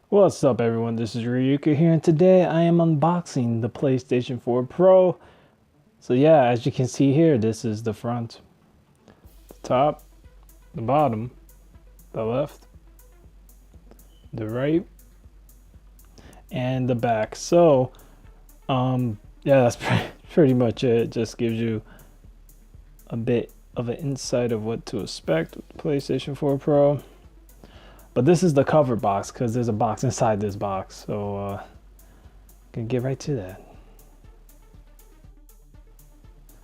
What's up everyone, this is Rayuka here, and today I am unboxing the PlayStation 4 Pro. So yeah, as you can see here, this is the front, the top, the bottom, the left, the right, and the back. So yeah, that's pretty much it. It just gives you a bit of an insight of what to expect with the PlayStation 4 Pro. But this is the cover box because there's a box inside this box. So can get right to that.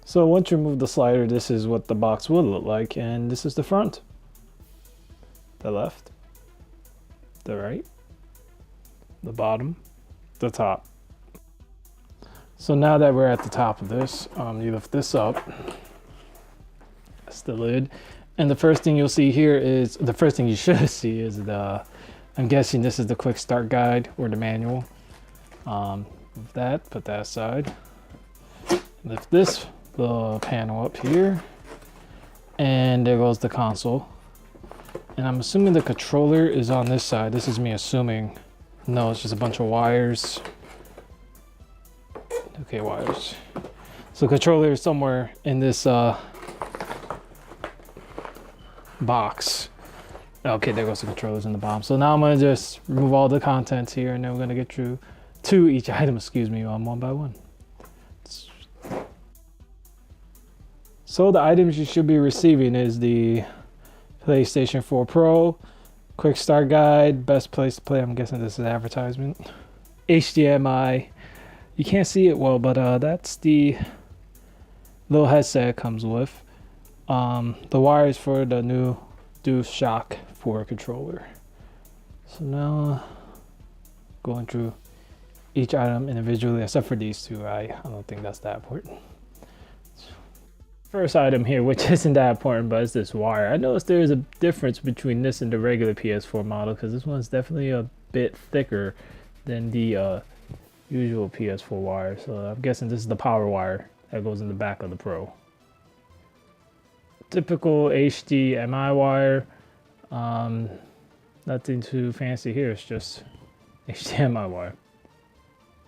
So once you remove the slider, this is what the box will look like, and this is the front, the left, the right, the bottom, the top. So now that we're at the top of this, you lift this up. That's the lid. And the first thing you'll see here is, the first thing you should see is I'm guessing this is the quick start guide or the manual. With that, put that aside. Lift this little panel up here. And there goes the console. And I'm assuming the controller is on this side. This is me assuming. No, it's just a bunch of wires. Okay, wires. So controller is somewhere in this box. Okay, there goes the controllers in the bottom. So now I'm gonna just remove all the contents here, and then we're gonna get through to each item, one by one. So the items you should be receiving is the PlayStation 4 Pro, quick start guide, best place to play. I'm guessing this is an advertisement. HDMI. You can't see it well, but that's the little headset it comes with. The wires for the new DualShock 4 controller. So now going through each item individually, except for these two. I don't think that's that important. First item here, which isn't that important, but it's this wire. I noticed there is a difference between this and the regular PS4 model, because this one's definitely a bit thicker than the usual PS4 wire. So I'm guessing this is the power wire that goes in the back of the Pro. Typical HDMI wire. Nothing too fancy here, it's just HDMI wire.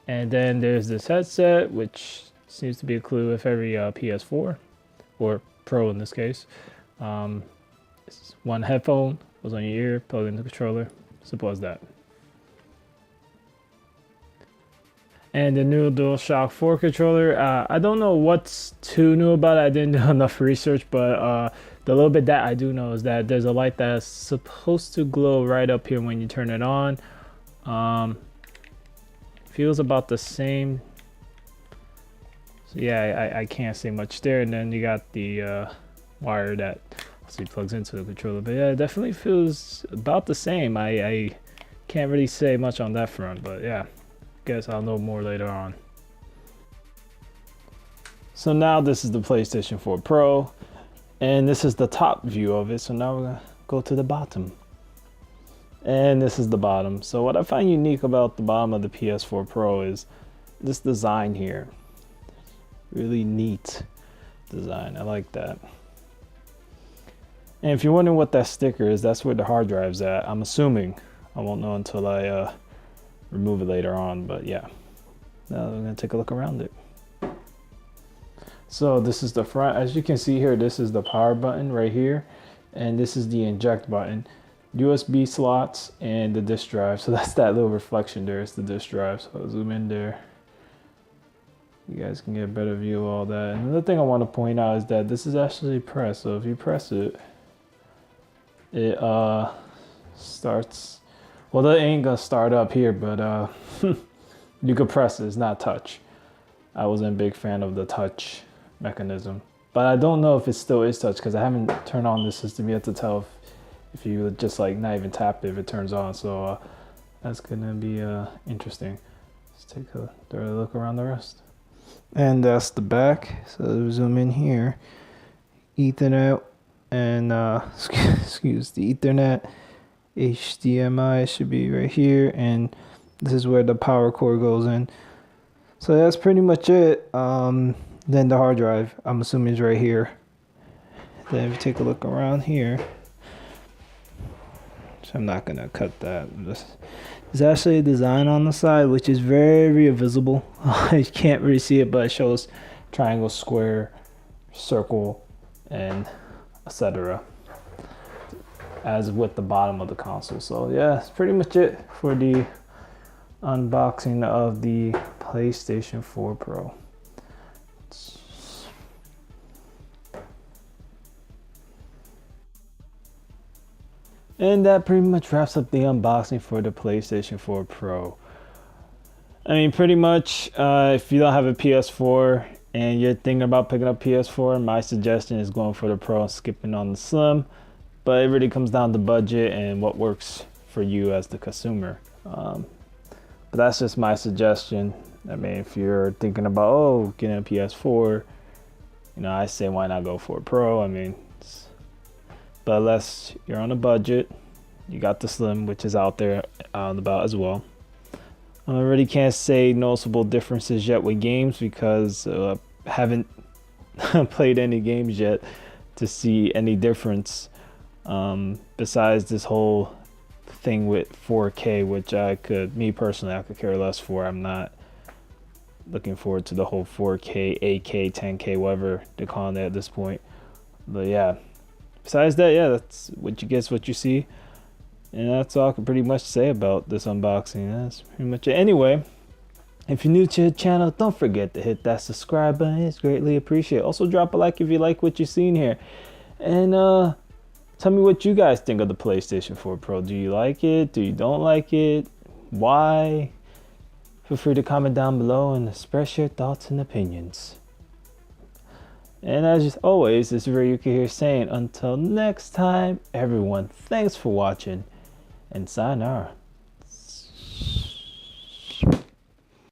And then there's this headset, which seems to be a clue with every PS4 or Pro in this case. It's one headphone goes on your ear, plug in the controller, simple as that. And the new DualShock 4 controller, I don't know what's too new about it. I didn't do enough research, but the little bit that I do know is that there's a light that's supposed to glow right up here when you turn it on. Feels about the same. So yeah, I can't say much there. And then you got the wire that obviously plugs into the controller. But yeah, it definitely feels about the same. I can't really say much on that front, but yeah. Guess I'll know more later on. So now this is the PlayStation 4 Pro, and this is the top view of it. So now we're gonna go to the bottom, and this is the bottom. So what I find unique about the bottom of the PS4 Pro is this design here. Really neat design. I like that. And if you're wondering what that sticker is, that's where the hard drive's at. I'm assuming. I won't know until I remove it later on, but yeah. Now we're gonna take a look around it. So this is the front. As you can see here, this is the power button right here, and this is the eject button. USB slots and the disk drive. So that's that little reflection there. It's the disk drive. So I'll zoom in there. You guys can get a better view of all that. And another thing I want to point out is that this is actually pressed. So if you press it, it starts. Well, that ain't gonna start up here, but you could press it. It's not touch. I wasn't a big fan of the touch mechanism, but I don't know if it still is touch because I haven't turned on this system yet to tell if you just like not even tap it if it turns on. So that's gonna be interesting. Let's take a thorough look around the rest. And that's the back. So zoom in here. Ethernet and excuse the Ethernet. HDMI should be right here, and this is where the power cord goes in. So that's pretty much it. Then the hard drive, I'm assuming, is right here. Then if you take a look around here, So I'm not gonna cut that. There's actually a design on the side which is very visible. You can't really see it, but it shows triangle, square, circle, and etc. as with the bottom of the console. So yeah, that's pretty much it for the unboxing of the PlayStation 4 Pro. And that pretty much wraps up the unboxing for the PlayStation 4 Pro. I mean, pretty much, if you don't have a PS4 and you're thinking about picking up PS4, my suggestion is going for the Pro and skipping on the Slim. But it really comes down to budget and what works for you as the consumer. But that's just my suggestion. I mean, if you're thinking about, getting a PS4, I say why not go for a Pro? I mean, but unless you're on a budget, you got the Slim, which is out there out and about as well. I really can't say noticeable differences yet with games because I haven't played any games yet to see any difference. Besides this whole thing with 4K, which me personally, I could care less for. I'm not looking forward to the whole 4K, 8K, 10K, whatever they're calling it at this point. But yeah, besides that, yeah, that's what you get, what you see. And that's all I can pretty much say about this unboxing. That's pretty much it. Anyway, if you're new to the channel, don't forget to hit that subscribe button. It's greatly appreciated. Also, drop a like if you like what you've seen here. And tell me what you guys think of the PlayStation 4 Pro. Do you like it? Do you don't like it? Why? Feel free to comment down below and express your thoughts and opinions. And as always, it's Rayuka here saying, until next time, everyone, thanks for watching, and sayonara.